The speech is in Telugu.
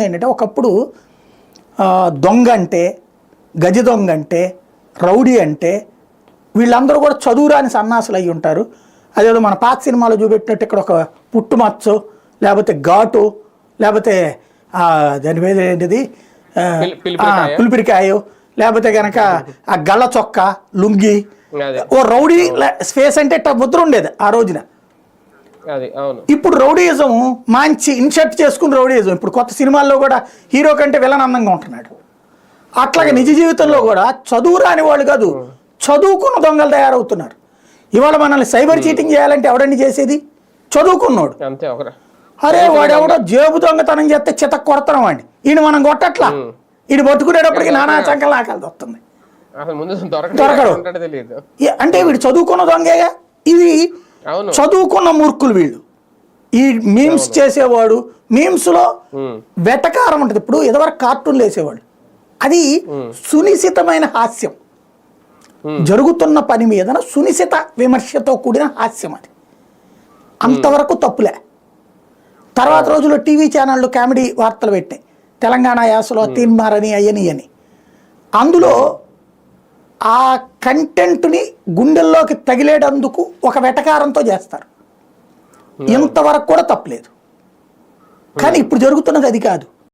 ఏంటంటే ఒకప్పుడు దొంగ అంటే, గజ దొంగ అంటే, రౌడీ అంటే వీళ్ళందరూ కూడా చదువురాని సన్నాసులు అయి ఉంటారు. అదేదో మన పాత సినిమాలో చూపెట్టినట్టు ఇక్కడ ఒక పుట్టుమచ్చో లేకపోతే ఘాటు లేకపోతే దాని మీద ఏంటిది పులిపిరికాయో లేకపోతే కనుక ఆ గళ్ళ చొక్క లుంగి ఓ రౌడీ స్పేస్ అంటే ముద్ర ఉండేది ఆ రోజున. ఇప్పుడు రౌడీయిజం మంచి ఇన్షర్ట్ చేసుకుని రౌడీయిజం ఇప్పుడు కొత్త సినిమాల్లో కూడా హీరో కంటే విలన్ అందంగా ఉంటున్నాడు. అట్లాగే నిజ జీవితంలో కూడా చదువు రాని వాళ్ళు కాదు చదువుకున్న దొంగలు తయారవుతున్నారు. ఇవాళ మనల్ని సైబర్ చీటింగ్ చేయాలంటే ఎవడండి చేసేది? చదువుకున్నాడు. అరే వాడెవడో జేబు దొంగతనం చేస్తే చిత కొడతాం వాడిని, ఈయన మనం కొట్టట్లా, ఈయన పట్టుకునేటప్పటికి నానా చంకలు ఆకలి వస్తుంది, దొరకడు. అంటే వీడు చదువుకున్న దొంగేగా. ఇది చదువుకున్న మూర్ఖులు వీళ్ళు. ఈ మీమ్స్ చేసేవాడు, మీమ్స్లో వెటకారం ఉంటుంది. ఇప్పుడు ఎదవరకు కార్టూన్లు వేసేవాడు, అది సునిశితమైన హాస్యం, జరుగుతున్న పని మీద సునిశిత విమర్శతో కూడిన హాస్యం. అది అంతవరకు తప్పులే. తర్వాత రోజుల్లో టీవీ ఛానళ్ళు కామెడీ వార్తలు పెట్టినాయి, తెలంగాణ యాసలో తీన్మారని అయ్యని అని. అందులో ఆ కంటెంట్ని గుండెల్లోకి తగిలేటందుకు ఒక వెటకారంతో చేస్తారు. ఇంతవరకు కూడా తప్పలేదు. కానీ ఇప్పుడు జరుగుతున్నది అది కాదు.